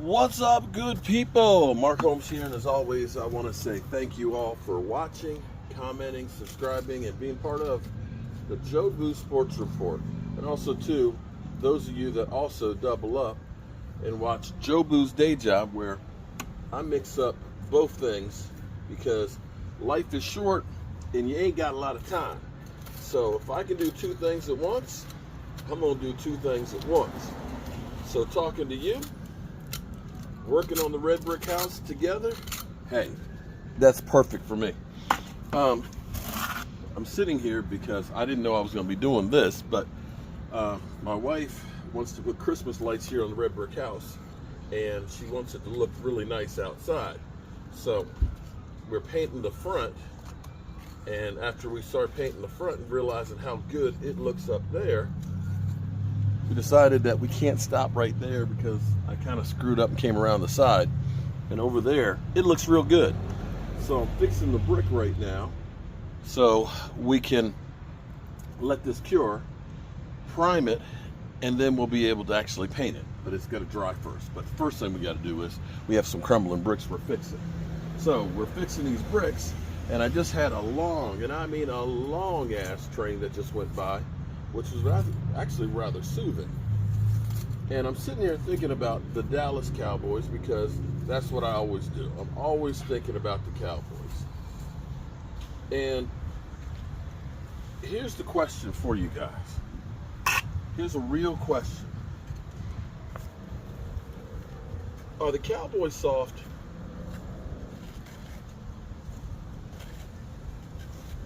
What's up, good people? Mark Holmes here, and as always, I want to say thank you all for watching, commenting, subscribing, and being part of the Joe Boo Sports Report. And also, too, those of you that also double up and watch Joe Boo's Day Job, where I mix up both things because life is short and you ain't got a lot of time. So if I can do two things at once, I'm going to do two things at once. So talking to you, working on the red brick house together, hey, that's perfect for me. I'm sitting here because I didn't know I was going to be doing this, but my wife wants to put Christmas lights here on the red brick house, and she wants it to look really nice outside. So we're painting the front, and after we start painting the front and realizing how good it looks up there, we decided that we can't stop right there because I kind of screwed up and came around the side. And over there, it looks real good. So I'm fixing the brick right now so we can let this cure, prime it, and then we'll be able to actually paint it. But it's got to dry first. But the first thing we got to do is we have some crumbling bricks we're fixing. So we're fixing these bricks, and I just had a long, and I mean a long ass train that just went by, which was actually rather soothing. And I'm sitting here thinking about the Dallas Cowboys because that's what I always do. I'm always thinking about the Cowboys. And here's the question for you guys. Here's a real question. Are the Cowboys soft?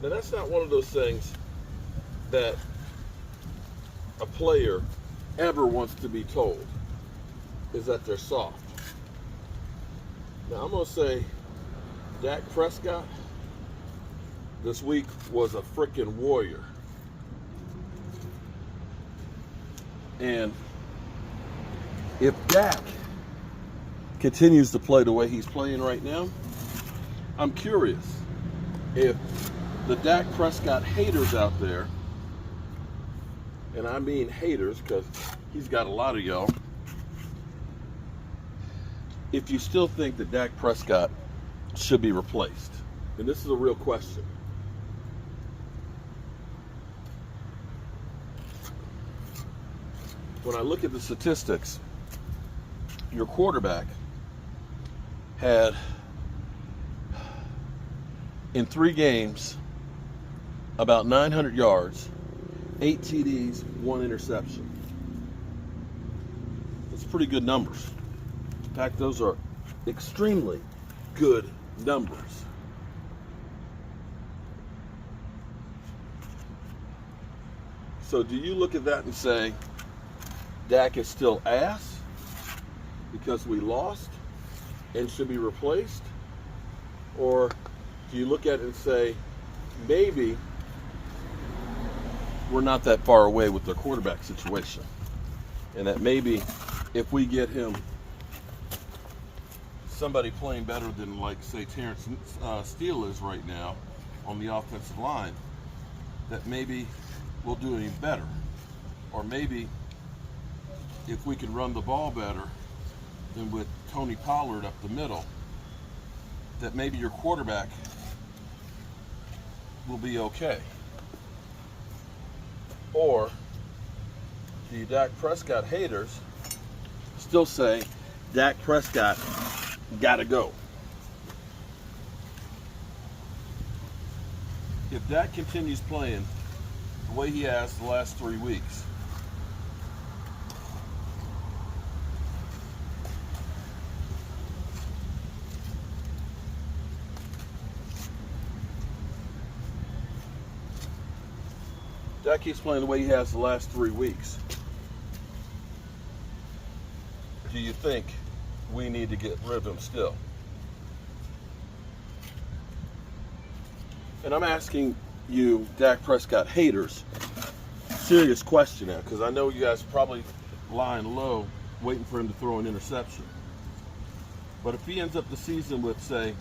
Now that's not one of those things that a player ever wants to be told, is that they're soft. Now I'm going to say Dak Prescott this week was a freaking warrior. And if Dak continues to play the way he's playing right now, I'm curious if the Dak Prescott haters out there, and I mean haters because he's got a lot of y'all, if you still think that Dak Prescott should be replaced. And this is a real question. When I look at the statistics, your quarterback had, in 3 games, about 900 yards, 8 TDs, 1 interception. That's pretty good numbers. In fact, those are extremely good numbers. So do you look at that and say, Dak is still ass because we lost and should be replaced? Or do you look at it and say, maybe we're not that far away with their quarterback situation, and that maybe if we get him somebody playing better than, like, say, Terrence Steele is right now on the offensive line, that maybe we'll do even better. Or maybe if we can run the ball better than with Tony Pollard up the middle, that maybe your quarterback will be okay. Or the Dak Prescott haters still say Dak Prescott gotta go. If Dak continues playing the way he has the last 3 weeks, Dak keeps playing the way he has the last 3 weeks, do you think we need to get rid of him still? And I'm asking you, Dak Prescott haters, serious question now, because I know you guys are probably lying low waiting for him to throw an interception. But if he ends up the season with, say,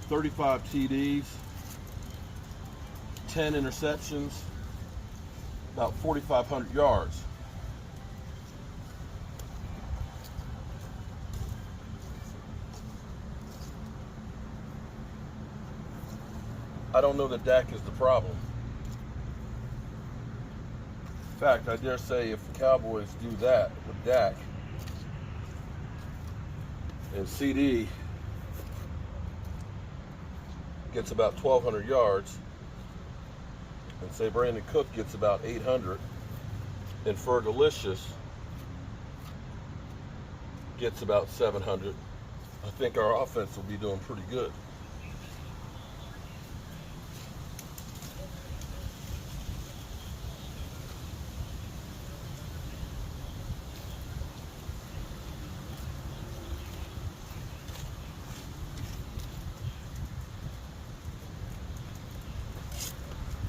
35 TDs, 10 interceptions, about 4,500 yards, I don't know that Dak is the problem. In fact, I dare say if the Cowboys do that with Dak and CD gets about 1,200 yards, and say Brandon Cook gets about 800, and Fergalicious gets about 700, I think our offense will be doing pretty good.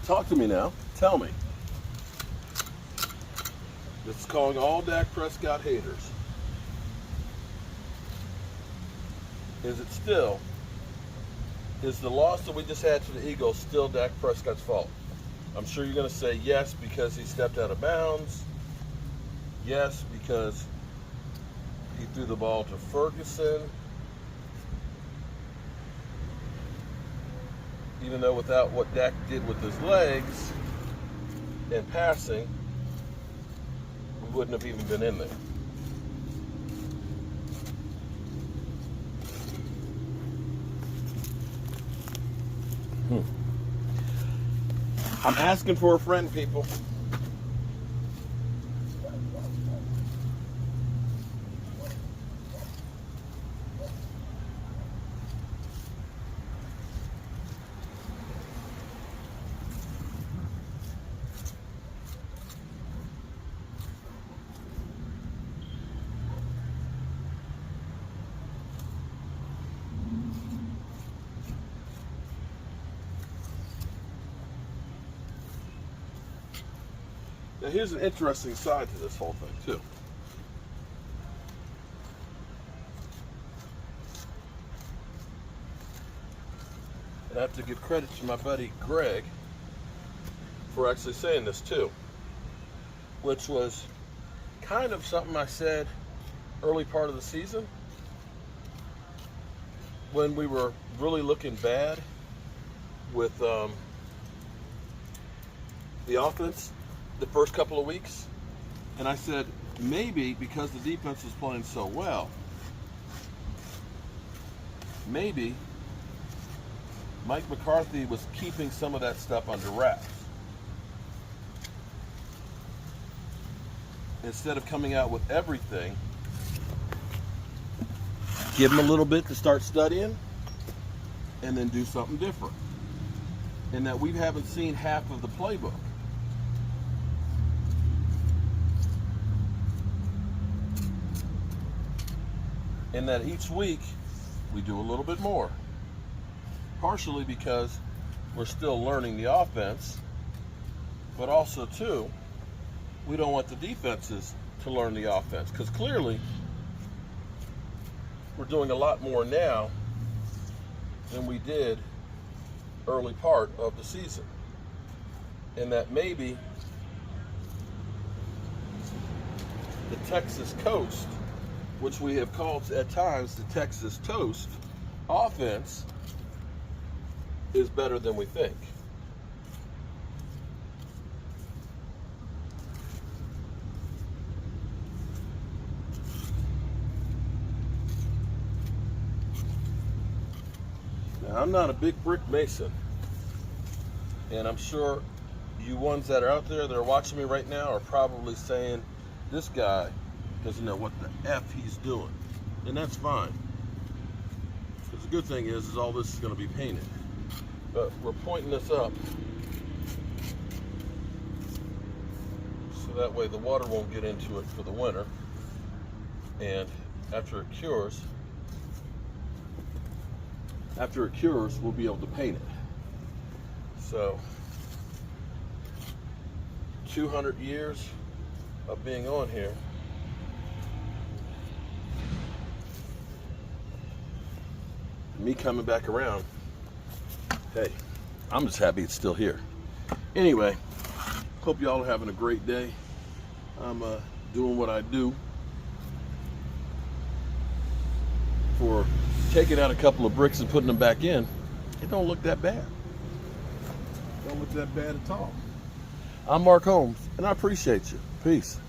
Talk to me now. Tell me. This is calling all Dak Prescott haters. Is the loss that we just had to the Eagles still Dak Prescott's fault? I'm sure you're going to say yes because he stepped out of bounds. Yes, because he threw the ball to Ferguson. Even though without what Dak did with his legs and passing, we wouldn't have even been in there. I'm asking for a friend, people. Now here's an interesting side to this whole thing too. And I have to give credit to my buddy Greg for actually saying this too, which was kind of something I said early part of the season when we were really looking bad with the offense the first couple of weeks. And I said, maybe because the defense was playing so well, maybe Mike McCarthy was keeping some of that stuff under wraps. Instead of coming out with everything, give him a little bit to start studying and then do something different. And that we haven't seen half of the playbook. And that each week we do a little bit more. Partially because we're still learning the offense, but also too, we don't want the defenses to learn the offense, because clearly we're doing a lot more now than we did early part of the season. And that maybe the Texas Coast, which we have called at times the Texas Toast offense, is better than we think. Now, I'm not a big brick mason, and I'm sure you ones that are out there that are watching me right now are probably saying, this guy doesn't know what the F he's doing. And that's fine. Because the good thing is all this is going to be painted. But we're pointing this up so that way the water won't get into it for the winter. And after it cures, we'll be able to paint it. So 200 years of being on here, me coming back around, hey, I'm just happy it's still here. Anyway, hope y'all are having a great day. I'm doing what I do for taking out a couple of bricks and putting them back in. It don't look that bad. Don't look that bad at all. I'm Mark Holmes, and I appreciate you. Peace.